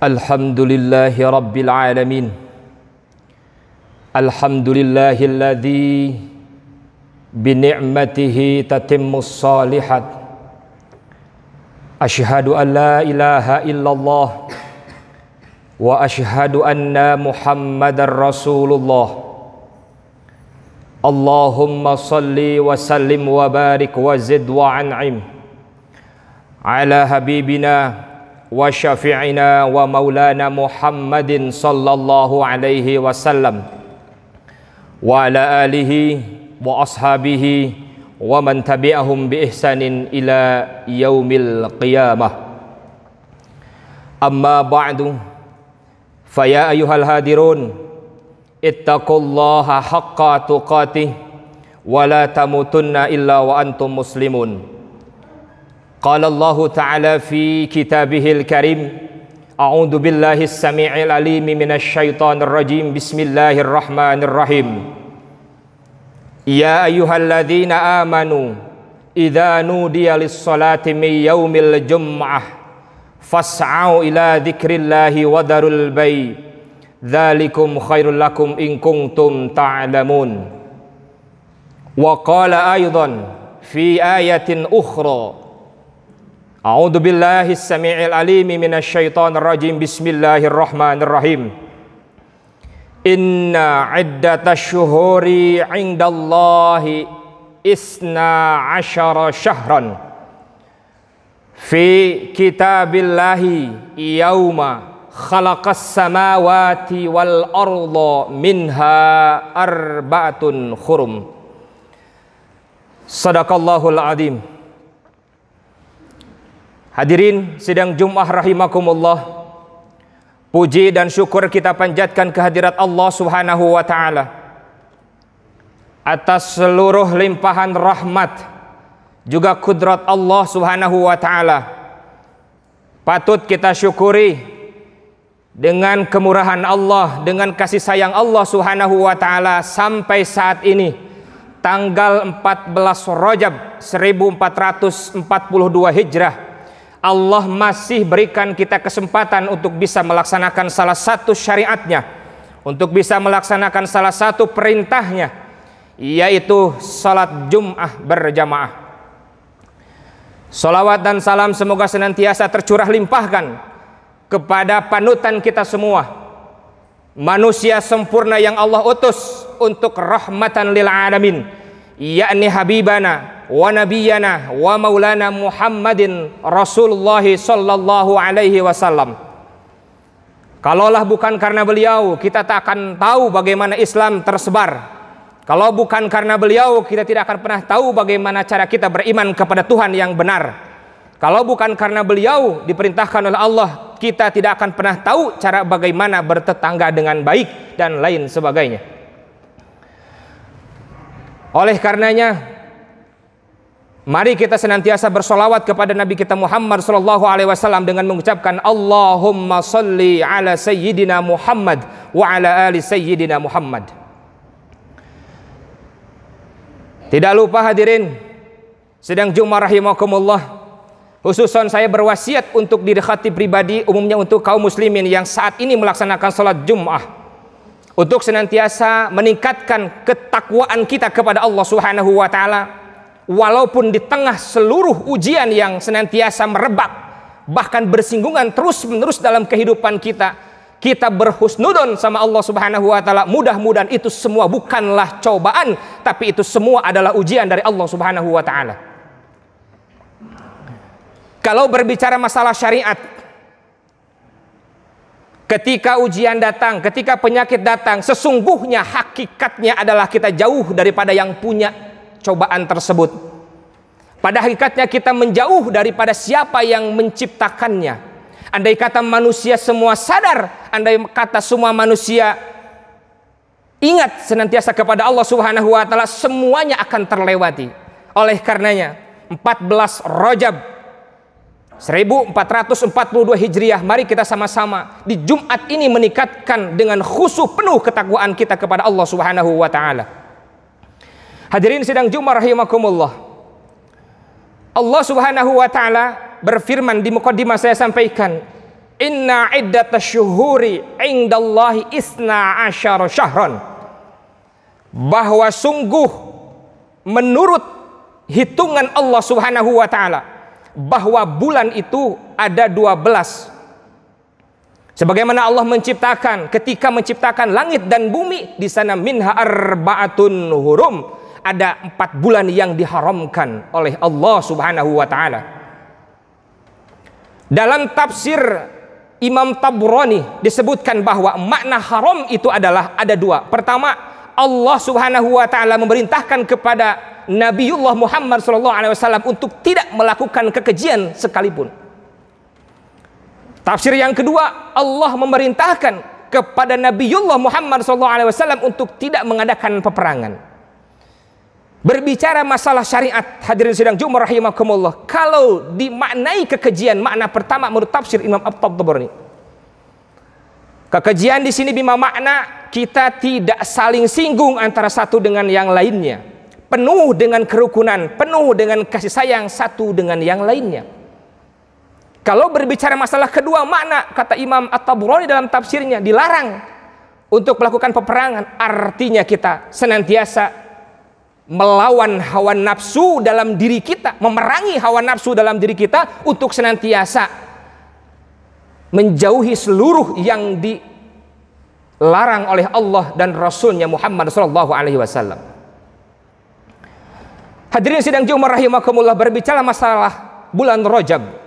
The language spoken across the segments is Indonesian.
Alhamdulillahi Rabbil Alamin. Alhamdulillahilladzi bini'matihi tatimmus salihat. Asyhadu an la ilaha illallah wa asyhadu anna Muhammadar Rasulullah. Allahumma salli wa sallim wa barik wa zid wa an'im ala habibina wa syafi'ina wa maulana Muhammadin sallallahu alaihi wasallam wa ala alihi wa ashabihi wa man tabi'ahum bi ihsanin ila yaumil qiyamah. Amma ba'du, faya ayyuhal hadirun, ittaqullaha haqqa tuqatih wa la tamutunna illa wa antum muslimun. Qala Allah Ta'ala fi kitabihil karim, a'udzu billahi as-sami'il alim minasy syaithanir rajim. Bismillahirrahmanirrahim. Ya ayyuhalladzina amanu idza nudiya lis-salati min yaumil jum'ah fas'au ila dzikrillahi wa darul bai'. Dzalikum khairul lakum in kuntum ta'lamun. Wa qala aidan fi ayatin ukhra, a'udzu billahi as-sami'il alim minasy syaithanir rajim. Bismillahirrahmanirrahim. Inna 'iddatasy syuhuri 'indallahi isna 'asyara syahran fi kitabillahi yauma khalaqas samawati wal arda minha arba'atun hurum. Shadaqallahul azim. Hadirin sidang Jumat rahimakumullah, puji dan syukur kita panjatkan kehadirat Allah Subhanahu wa taala atas seluruh limpahan rahmat juga kudrat Allah Subhanahu wa taala. Patut kita syukuri dengan kemurahan Allah, dengan kasih sayang Allah Subhanahu wa taala sampai saat ini tanggal 14 Rajab 1442 Hijrah, Allah masih berikan kita kesempatan untuk bisa melaksanakan salah satu syariatnya, untuk bisa melaksanakan salah satu perintahnya, yaitu salat Jum'ah berjamaah. Salawat dan salam semoga senantiasa tercurah limpahkan kepada panutan kita semua, manusia sempurna yang Allah utus untuk rahmatan lil alamin, yakni habibana wa nabiyana wa maulana Muhammadin Rasulullah sallallahu alaihi wasallam. Kalaulah bukan karena beliau, kita tak akan tahu bagaimana Islam tersebar. Kalau bukan karena beliau, kita tidak akan pernah tahu bagaimana cara kita beriman kepada Tuhan yang benar. Kalau bukan karena beliau diperintahkan oleh Allah, kita tidak akan pernah tahu cara bagaimana bertetangga dengan baik dan lain sebagainya. Oleh karenanya, mari kita senantiasa bersolawat kepada Nabi kita Muhammad sallallahu alaihi wasallam dengan mengucapkan Allahumma salli ala sayyidina Muhammad wa ala ali sayyidina Muhammad. Tidak lupa hadirin sidang Jumat rahimakumullah, khususan saya berwasiat untuk diri khatib pribadi, umumnya untuk kaum muslimin yang saat ini melaksanakan salat Jum'ah, untuk senantiasa meningkatkan ketakwaan kita kepada Allah Subhanahu wa taala. Walaupun di tengah seluruh ujian yang senantiasa merebak, bahkan bersinggungan terus-menerus dalam kehidupan kita, kita berhusnudon sama Allah Subhanahu wa taala. Mudah-mudahan itu semua bukanlah cobaan, tapi itu semua adalah ujian dari Allah Subhanahu wa taala. Kalau berbicara masalah syariat, ketika ujian datang, ketika penyakit datang, sesungguhnya hakikatnya adalah kita jauh daripada yang punya cobaan tersebut. Pada hakikatnya kita menjauh daripada siapa yang menciptakannya. Andai kata manusia semua sadar, andai kata semua manusia ingat senantiasa kepada Allah Subhanahu wa taala, semuanya akan terlewati. Oleh karenanya 14 Rajab 1442 Hijriah, mari kita sama-sama di Jumat ini meningkatkan dengan khusyuk penuh ketakwaan kita kepada Allah Subhanahu wa taala. Hadirin sidang Jumat rahimakumullah, Allah Subhanahu wa taala berfirman di mukaddimah saya sampaikan, Inna iddatasyuhuri indallahi isna asyara syahran. Bahwa sungguh menurut hitungan Allah Subhanahu wa taala bahwa bulan itu ada 12. Sebagaimana Allah menciptakan, ketika menciptakan langit dan bumi, di sana minha arba'atun hurum, ada 4 bulan yang diharamkan oleh Allah Subhanahu wa taala. Dalam tafsir Imam Tabrani disebutkan bahwa makna haram itu adalah ada 2. Pertama, Allah Subhanahu wa taala memerintahkan kepada Nabiullah Muhammad SAW untuk tidak melakukan kekejian sekalipun. Tafsir yang kedua, Allah memerintahkan kepada Nabiullah Muhammad SAW untuk tidak mengadakan peperangan. Berbicara masalah syariat, hadirin sidang Jumat rahimakumullah, kalau dimaknai kekejian, makna pertama menurut tafsir Imam At-Tabrani, kekejian di sini bermakna kita tidak saling singgung antara satu dengan yang lainnya, penuh dengan kerukunan, penuh dengan kasih sayang satu dengan yang lainnya. Kalau berbicara masalah kedua makna, kata Imam At-Tabrani dalam tafsirnya, dilarang untuk melakukan peperangan, artinya kita senantiasa melawan hawa nafsu dalam diri kita, memerangi hawa nafsu dalam diri kita untuk senantiasa menjauhi seluruh yang dilarang oleh Allah dan Rasulnya Muhammad SAW. Hadirin sidang Jumat rahimakumullah, berbicara masalah bulan Rajab.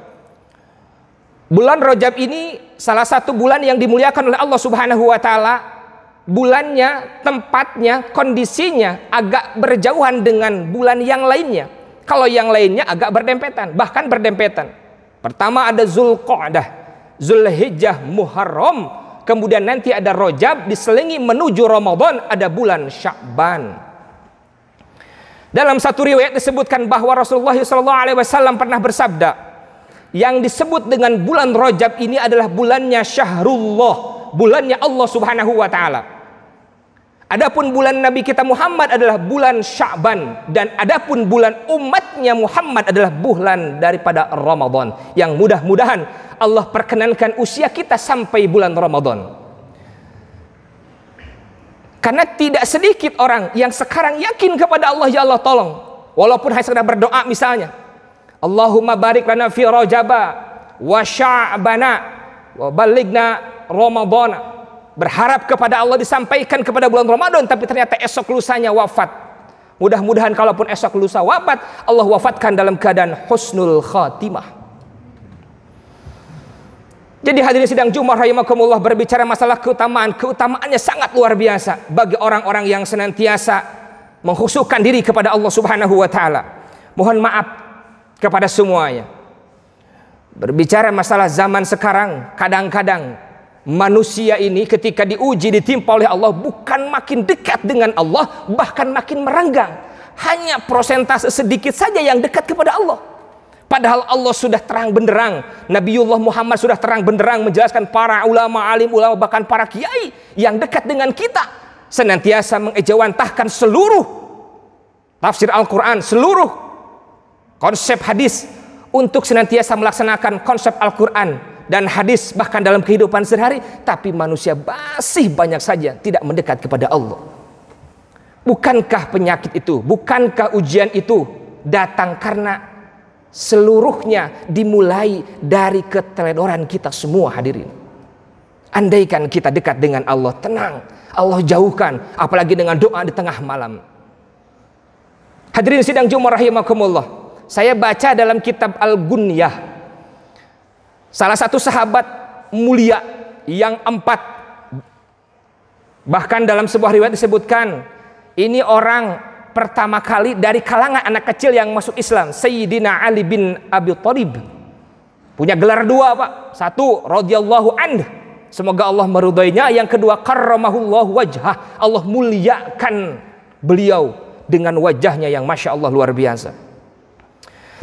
Bulan Rajab ini salah satu bulan yang dimuliakan oleh Allah Subhanahu wa taala. Bulannya, tempatnya, kondisinya agak berjauhan dengan bulan yang lainnya. Kalau yang lainnya agak berdempetan, bahkan berdempetan. Pertama ada Zulqa'dah, Zulhijjah, Muharram, kemudian nanti ada Rajab, diselingi menuju Ramadan ada bulan Sya'ban. Dalam satu riwayat disebutkan bahwa Rasulullah SAW pernah bersabda, yang disebut dengan bulan Rajab ini adalah bulannya Syahrullah, bulannya Allah Subhanahu wa taala. Adapun bulan Nabi kita Muhammad adalah bulan Sya'ban, dan adapun bulan umatnya Muhammad adalah bulan daripada Ramadan, yang mudah-mudahan Allah perkenankan usia kita sampai bulan Ramadan. Karena tidak sedikit orang yang sekarang yakin kepada Allah, ya Allah tolong, walaupun hanya sekedar berdoa misalnya, Allahumma barik lana fi Rajaba wa Sya'bana wa balighna Ramadana. Berharap kepada Allah disampaikan kepada bulan Ramadan, tapi ternyata esok lusanya wafat. Mudah-mudahan kalaupun esok lusa wafat, Allah wafatkan dalam keadaan husnul khatimah. Jadi hadirin sidang Jumat rahimakumullah, berbicara masalah keutamaan, keutamaannya sangat luar biasa bagi orang-orang yang senantiasa mengkhusyukkan diri kepada Allah Subhanahu wa taala. Mohon maaf kepada semuanya. Berbicara masalah zaman sekarang, kadang-kadang manusia ini ketika diuji, ditimpa oleh Allah, bukan makin dekat dengan Allah, bahkan makin merenggang. Hanya persentase sedikit saja yang dekat kepada Allah. Padahal Allah sudah terang benderang, Nabiullah Muhammad sudah terang benderang menjelaskan, para ulama, alim ulama, bahkan para kiai yang dekat dengan kita senantiasa mengejawantahkan seluruh tafsir Al-Quran, seluruh konsep hadis untuk senantiasa melaksanakan konsep Al-Quran dan hadis bahkan dalam kehidupan sehari-hari. Tapi manusia masih banyak saja tidak mendekat kepada Allah. Bukankah penyakit itu, bukankah ujian itu datang karena seluruhnya dimulai dari keteledoran kita semua, hadirin. Andaikan kita dekat dengan Allah, tenang, Allah jauhkan, apalagi dengan doa di tengah malam. Hadirin sidang Jumat rahimakumullah, saya baca dalam kitab Al-Gunyah, salah satu sahabat mulia yang 4, bahkan dalam sebuah riwayat disebutkan ini orang pertama kali dari kalangan anak kecil yang masuk Islam, Sayyidina Ali bin Abi Thalib. Punya gelar 2, Pak. 1 radhiyallahu anhu, semoga Allah meridainya. Yang kedua, karramahullahu wajhah, Allah muliakan beliau dengan wajahnya yang masya Allah luar biasa.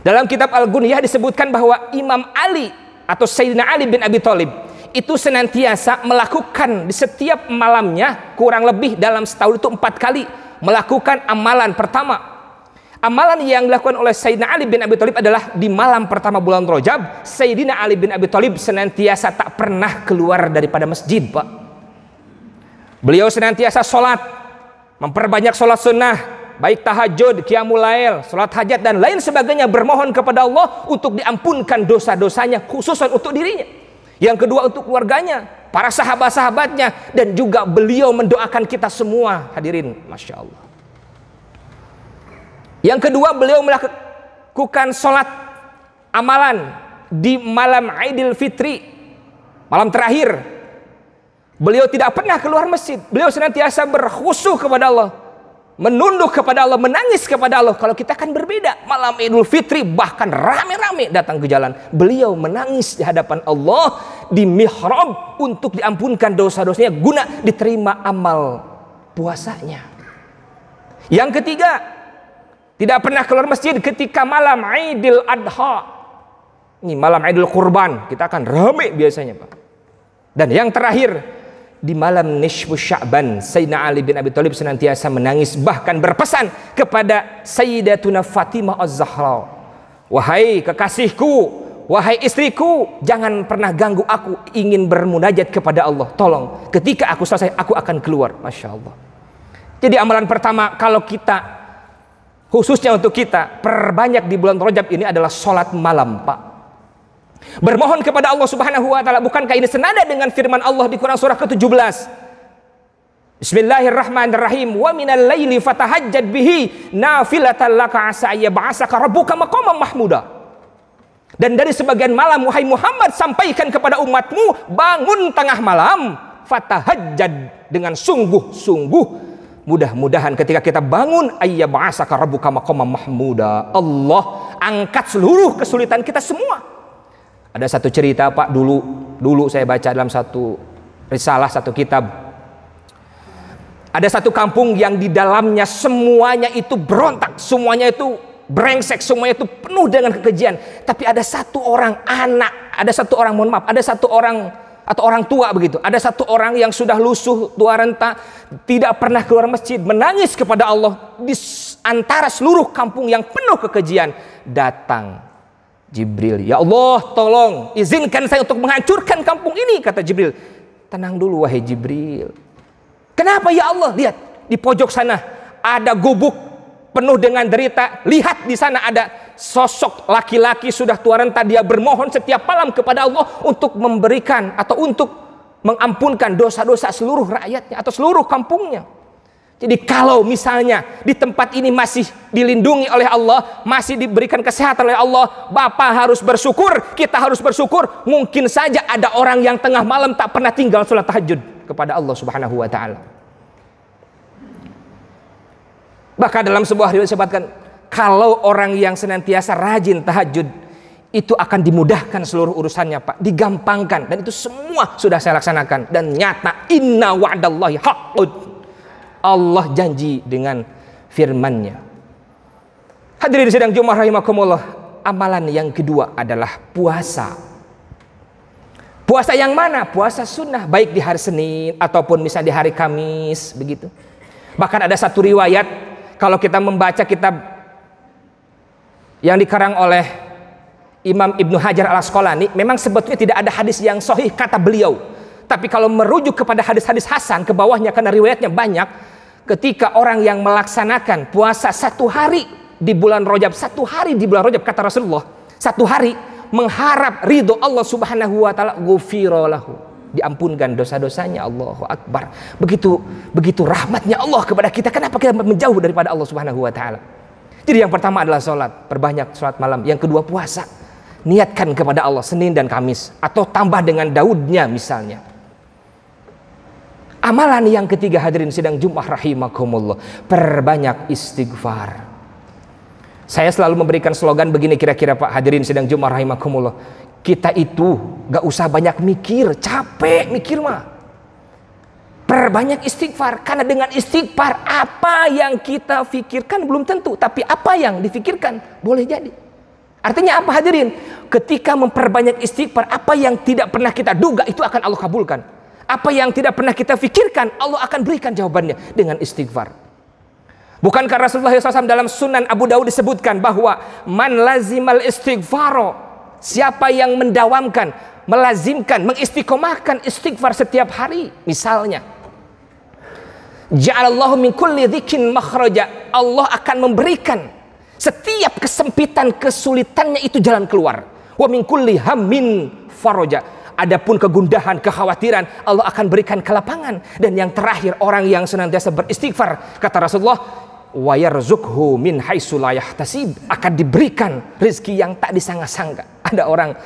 Dalam kitab Al-Gunyah disebutkan bahwa Imam Ali atau Sayyidina Ali bin Abi Thalib itu senantiasa melakukan di setiap malamnya kurang lebih dalam setahun itu 4 kali melakukan amalan. Pertama, Amalan yang dilakukan oleh Sayyidina Ali bin Abi Thalib adalah di malam pertama bulan Rajab, Sayyidina Ali bin Abi Thalib senantiasa tak pernah keluar daripada masjid, Pak. Beliau senantiasa sholat, memperbanyak sholat sunnah, baik tahajud, qiyamul lail, sholat hajat dan lain sebagainya, bermohon kepada Allah untuk diampunkan dosa-dosanya, khususan untuk dirinya. Yang kedua untuk keluarganya, para sahabat-sahabatnya, dan juga beliau mendoakan kita semua. Hadirin, Masya Allah. Yang kedua, beliau melakukan sholat amalan di malam Idul Fitri, malam terakhir. Beliau tidak pernah keluar masjid. Beliau senantiasa berkhusyuk kepada Allah, menunduk kepada Allah, menangis kepada Allah. Kalau kita kan berbeda, malam Idul Fitri bahkan rame-rame datang ke jalan. Beliau menangis di hadapan Allah di mihrab untuk diampunkan dosa-dosanya, guna diterima amal puasanya. Yang ketiga, tidak pernah keluar masjid ketika malam Idul Adha. Ini malam Idul Kurban, kita akan rame biasanya, Pak. Dan yang terakhir, di malam Nisfu Sya'ban, Sayyidina Ali bin Abi Thalib senantiasa menangis, bahkan berpesan kepada Sayyidatuna Fatimah Az-Zahra, wahai kekasihku, wahai istriku, jangan pernah ganggu aku, ingin bermunajat kepada Allah, tolong, ketika aku selesai aku akan keluar. Masya Allah. Jadi amalan pertama, kalau kita, khususnya untuk kita, perbanyak di bulan Rajab ini adalah sholat malam, Pak. Bermohon kepada Allah Subhanahu wa Ta'ala. Bukankah ini senada dengan firman Allah di Quran surah ke-17? Bismillahirrahmanirrahim. Wa minal laili fatahajjad bihi nafilatan laka asa ayyab'asaka rabbuka maqaman mahmuda. Dan dari sebagian malam, wahai Muhammad, sampaikan kepada umatmu, bangun tengah malam, fatahajjad, dengan sungguh-sungguh. Mudah-mudahan ketika kita bangun, ayyab'asaka rabbuka maqaman mahmuda, Allah angkat seluruh kesulitan kita semua. Ada satu cerita, Pak, dulu saya baca dalam satu risalah, satu kitab. Ada satu kampung yang di dalamnya semuanya itu berontak, semuanya itu brengsek, semuanya itu penuh dengan kekejian. Tapi ada satu orang anak, ada satu orang, mohon maaf, ada satu orang atau orang tua begitu. Ada satu orang yang sudah lusuh, tua renta, tidak pernah keluar masjid, menangis kepada Allah di antara seluruh kampung yang penuh kekejian. Datang Jibril, ya Allah, tolong izinkan saya untuk menghancurkan kampung ini, kata Jibril. Tenang dulu wahai Jibril. Kenapa ya Allah? Lihat di pojok sana ada gubuk penuh dengan derita. Lihat di sana ada sosok laki-laki sudah tua renta, dia bermohon setiap malam kepada Allah untuk memberikan atau untuk mengampunkan dosa-dosa seluruh rakyatnya atau seluruh kampungnya. Jadi kalau misalnya di tempat ini masih dilindungi oleh Allah, masih diberikan kesehatan oleh Allah, Bapak harus bersyukur, kita harus bersyukur. Mungkin saja ada orang yang tengah malam tak pernah tinggal sholat tahajud kepada Allah Subhanahu wa Ta'ala. Bahkan dalam sebuah riwayat disebutkan, kalau orang yang senantiasa rajin tahajud, itu akan dimudahkan seluruh urusannya, Pak, digampangkan. Dan itu semua sudah saya laksanakan dan nyata. Inna wa'dallahi haqqun. Allah janji dengan firman-Nya. Hadirin sidang Jumat rahimakumullah, amalan yang kedua adalah puasa. Puasa yang mana? Puasa sunnah, baik di hari Senin ataupun misalnya di hari Kamis begitu. Bahkan ada satu riwayat, kalau kita membaca kitab yang dikarang oleh Imam Ibnu Hajar Al-Asqalani, memang sebetulnya tidak ada hadis yang sahih kata beliau. Tapi kalau merujuk kepada hadis-hadis hasan ke bawahnya, karena riwayatnya banyak, ketika orang yang melaksanakan puasa satu hari di bulan Rajab, satu hari di bulan Rajab, kata Rasulullah, satu hari mengharap ridho Allah Subhanahu wa Ta'ala, ghufira lahu, diampunkan dosa-dosanya. Allahu Akbar. Begitu rahmatnya Allah kepada kita. Kenapa kita menjauh daripada Allah Subhanahu wa Ta'ala? Jadi yang pertama adalah sholat, perbanyak sholat malam. Yang kedua puasa, niatkan kepada Allah Senin dan Kamis, atau tambah dengan Daudnya misalnya. Amalan yang ketiga, hadirin sidang Jumat rahimakumullah, perbanyak istighfar. Saya selalu memberikan slogan begini kira-kira, Pak, hadirin sidang Jumat rahimakumullah, kita itu gak usah banyak mikir, capek mikir mah. Perbanyak istighfar, karena dengan istighfar apa yang kita pikirkan belum tentu, tapi apa yang difikirkan boleh jadi. Artinya apa, hadirin? Ketika memperbanyak istighfar, apa yang tidak pernah kita duga itu akan Allah kabulkan. Apa yang tidak pernah kita pikirkan, Allah akan berikan jawabannya dengan istighfar. Bukankah Rasulullah SAW dalam Sunan Abu Daud disebutkan bahwa man lazimal istighfaro, siapa yang mendawamkan, melazimkan, mengistiqomahkan istighfar setiap hari, misalnya ja'alallahu min kulli dzikin makhraja, Allah akan memberikan setiap kesempitan, kesulitannya itu jalan keluar. Wa min kulli hammin faraja, adapun kegundahan, kekhawatiran, Allah akan berikan kelapangan. Dan yang terakhir, orang yang senantiasa beristighfar, kata Rasulullah, wa yarzuqhu min haitsu la yahtasib, akan diberikan rezeki yang tak disangka-sangka. Ada orang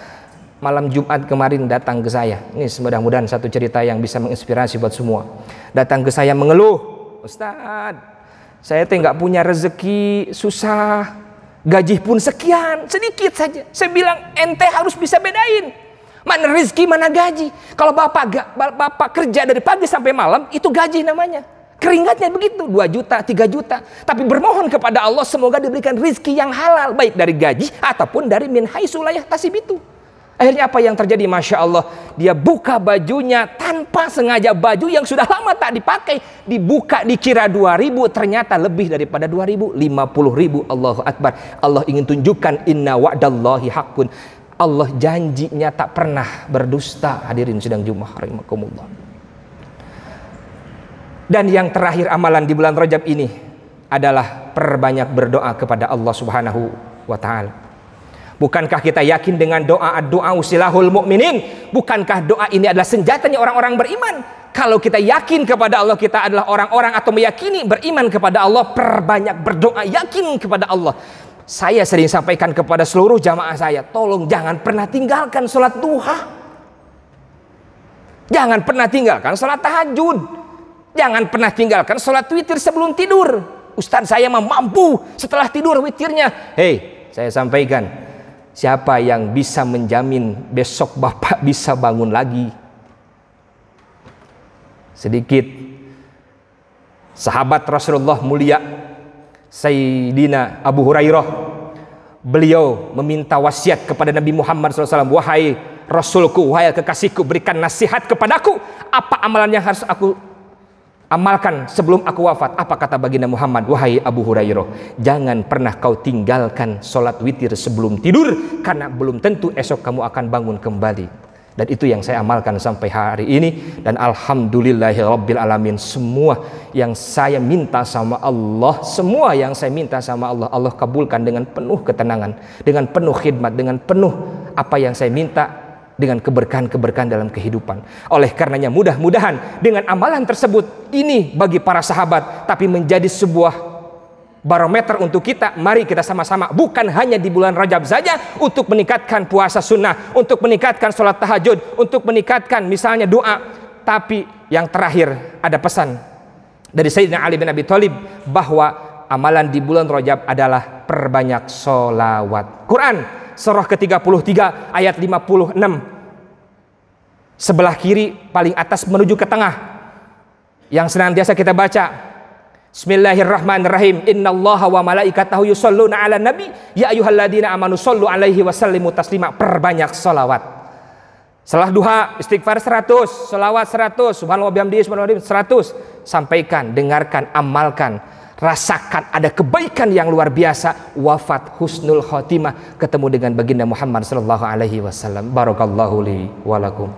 malam Jumat kemarin datang ke saya. Ini mudah-mudahan satu cerita yang bisa menginspirasi buat semua. Datang ke saya mengeluh, Ustadz, saya nggak punya rezeki, susah, gaji pun sekian, sedikit saja. Saya bilang, ente harus bisa bedain mana rezeki, mana gaji. Kalau bapak kerja dari pagi sampai malam, itu gaji namanya. Keringatnya begitu, 2 juta, 3 juta. Tapi bermohon kepada Allah semoga diberikan rezeki yang halal, baik dari gaji ataupun dari min haitsu la yahtasib itu. Akhirnya apa yang terjadi? Masya Allah, dia buka bajunya tanpa sengaja, baju yang sudah lama tak dipakai, dibuka, dikira 2.000, ternyata lebih daripada 2.000, 50.000. Allahu Akbar. Allah ingin tunjukkan inna wa'dallahi haqqun. Allah janjinya tak pernah berdusta. Hadirin sidang Jumat rahimakumullah. Dan yang terakhir amalan di bulan Rajab ini adalah perbanyak berdoa kepada Allah Subhanahu wa taala. Bukankah kita yakin dengan doa usilahul mu'minin? Bukankah doa ini adalah senjatanya orang-orang beriman? Kalau kita yakin kepada Allah, kita adalah orang-orang atau meyakini beriman kepada Allah, perbanyak berdoa, yakin kepada Allah. Saya sering sampaikan kepada seluruh jamaah saya, tolong jangan pernah tinggalkan sholat duha. Jangan pernah tinggalkan sholat tahajud. Jangan pernah tinggalkan sholat witir sebelum tidur. Ustaz, saya mampu setelah tidur witirnya. Hei, saya sampaikan, siapa yang bisa menjamin besok bapak bisa bangun lagi? Sedikit sahabat Rasulullah mulia Sayyidina Abu Hurairah, beliau meminta wasiat kepada Nabi Muhammad SAW. Wahai Rasulku, wahai kekasihku, berikan nasihat kepadaku, apa amalan yang harus aku amalkan sebelum aku wafat. Apa kata baginda Muhammad? Wahai Abu Hurairah, jangan pernah kau tinggalkan sholat witir sebelum tidur, karena belum tentu esok kamu akan bangun kembali. Dan itu yang saya amalkan sampai hari ini. Dan alhamdulillahirabbil alamin, semua yang saya minta sama Allah, semua yang saya minta sama Allah, Allah kabulkan dengan penuh ketenangan, dengan penuh khidmat, dengan penuh apa yang saya minta, dengan keberkahan-keberkahan dalam kehidupan. Oleh karenanya mudah-mudahan dengan amalan tersebut ini bagi para sahabat, tapi menjadi sebuah barometer untuk kita. Mari kita sama-sama, bukan hanya di bulan Rajab saja, untuk meningkatkan puasa sunnah, untuk meningkatkan sholat tahajud, untuk meningkatkan misalnya doa. Tapi yang terakhir ada pesan dari Sayyidina Ali bin Abi Thalib bahwa amalan di bulan Rajab adalah perbanyak sholawat. Quran surah ke-33 ayat 56, sebelah kiri paling atas menuju ke tengah, yang senantiasa kita baca. Bismillahirrahmanirrahim. Innallaha wa malaikatahu yusholluna 'alan nabi ya ayyuhalladzina amanu shollu 'alaihi wa sallimu taslima. Perbanyak sholawat. Setelah duha istighfar 100, sholawat 100, subhanallah bihamdihi subhanallah 100. Sampaikan, dengarkan, amalkan. Rasakan ada kebaikan yang luar biasa. Wafat husnul khotimah, ketemu dengan baginda Muhammad sallallahu alaihi wasallam. Barakallahu li wa lakum.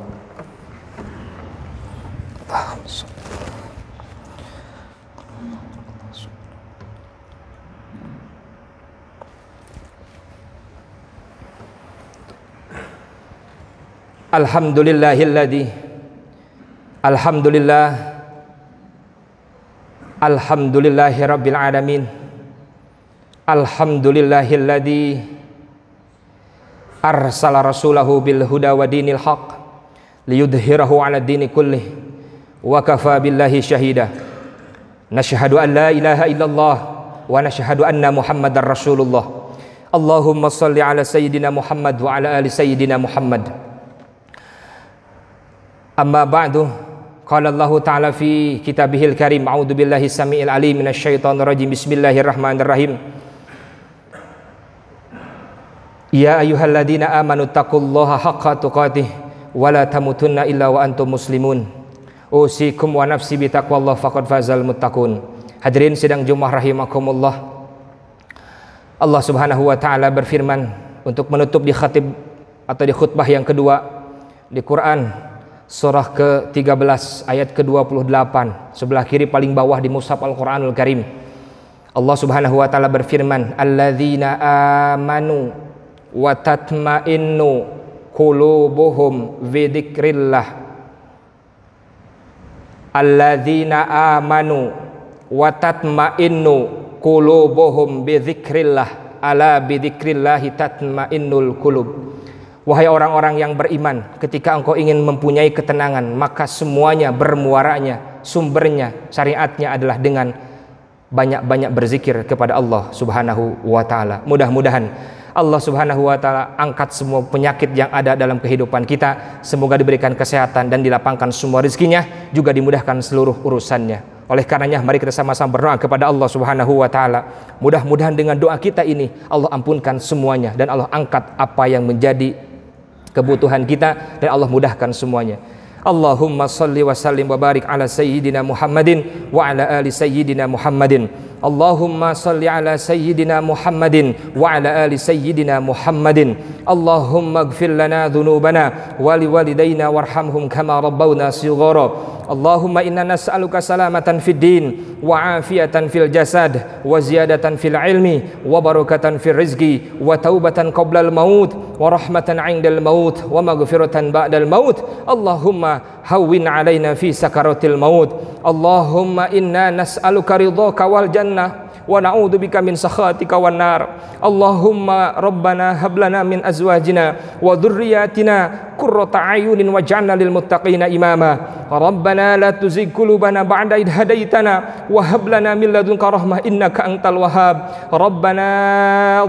Alhamdulillahilladzi Alhamdulillahi rabbil alamin. Alhamdulillahilladzi arsala rasulahu bil huda wa dinil haq liyudhhirahu 'ala dini kullih wa kafa billahi syahida. Nashhadu an la ilaha illallah wa nashhadu anna Muhammadar Rasulullah. Allahumma shalli 'ala sayyidina Muhammad wa 'ala ali sayyidina Muhammad. Amma ba'du, qala Allah ta'ala fi kitabihil karim, a'udzu billahi samiil alim minasyaitonir rajim. Bismillahirrahmanirrahim. Ya ayyuhalladzina amanu taqullaha haqqa tuqatih wa la tamutunna illa wa antum muslimun. Usikum wa nafsi bi taqwallah faqad fazal muttaqun. Hadirin sidang Jumat rahimakumullah. Allah Subhanahu wa taala berfirman untuk menutup di khatib atau di khutbah yang kedua di Quran surah ke-13 ayat ke-28 sebelah kiri paling bawah di mushaf Al-Qur'anul Karim. Allah Subhanahu wa taala berfirman, "Alladzina amanu wa tatma'innu qulubuhum bi dzikrillah." Alladzina amanu wa tatma'innu qulubuhum bi dzikrillah, ala bi dzikrillahi tatma'innul qulub. Wahai orang-orang yang beriman, ketika engkau ingin mempunyai ketenangan, maka semuanya bermuaranya, sumbernya, syariatnya adalah dengan banyak-banyak berzikir kepada Allah Subhanahu wa taala. Mudah-mudahan Allah Subhanahu wa taala angkat semua penyakit yang ada dalam kehidupan kita. Semoga diberikan kesehatan dan dilapangkan semua rezekinya, juga dimudahkan seluruh urusannya. Oleh karenanya mari kita sama-sama berdoa kepada Allah Subhanahu wa taala. Mudah-mudahan dengan doa kita ini Allah ampunkan semuanya dan Allah angkat apa yang menjadi kebutuhan kita dan Allah mudahkan semuanya. Allahumma salli wa sallim wa barik ala sayyidina Muhammadin wa ala ali sayyidina Muhammadin. Allahumma salli ala sayyidina Muhammadin wa ala ali sayyidina Muhammadin. Allahumma ighfir lana dhunubana wa liwalidayna warhamhum kama rabbawna shighara. Allahumma inna nas'aluka salamatan fid din wa afiyatan fil jasad wa ziyadatan fil ilmi wa barakatan fil rizqi wa taubatan qabla al maut wa rahmatan 'indal maut wa maghfiratan ba'dal maut. Allahumma hawwin 'alaina fi sakaratil maut. Allahumma inna nas'aluka ridhaka wal jannah wa na'udzubika min sakhatika wan nar. Allahumma rabbana hab lana min azwajina wa dhurriyyatina qurrata a'yunin waj'alna lil muttaqina imama. Rabbana la tuzigh qulubana ba'da idh hadaitana wa hab lana min ladunka rahmah innaka antal wahhab. Rabbana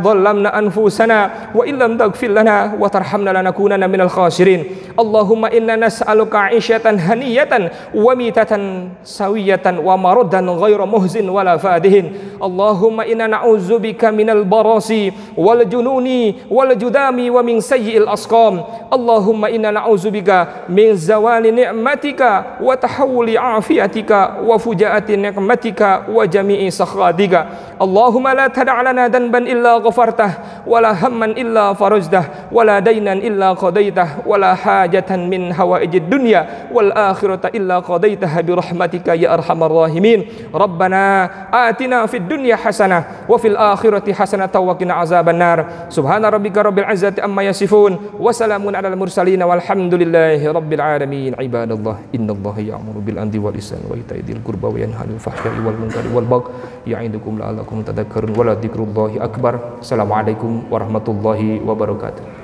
dhallamna anfusana wa illam taghfir lana wa tarhamna lanakunanna minal khasirin. Allahumma inna nas'aluka 'ishatan haniyatan wa mitatan sawiyatan wa maradan ghayra muhzin wala fadihin. Allahumma inna na'udzubika minal barasi wal jununi wal judami wa min sayyi'il asqam. Allahumma inna na'udzubika min zawali ni'matika wa tahawuli afiyatika wa fujaati ni'matika wa jami'i sakhatika. Allahumma la tada' lana danban illa ghafartah wa la hamman illa farajtah wa la daynan illa qadaitah wa la hajatan min hawaijid dunya wal akhirata illa qadaitaha bi rahmatika ya arhamar rahimin. Rabbana atina fid dunya hasanah wa fil akhirati hasanah wa qina azabannar. Subhana rabbika rabbil izzati amma yasifun wa salamun alal mursalin walhamdulillahi rabbil alamin. Ibadallah, innallaha ya'muru bil adli wal ihsani wa ita'i dzil qurba wa yanha 'anil fahsya'i wal munkari wal baghi ya'idukum la'allakum tadhakkarun wa la dzikrullahi akbar. Assalamualaikum warahmatullahi wabarakatuh.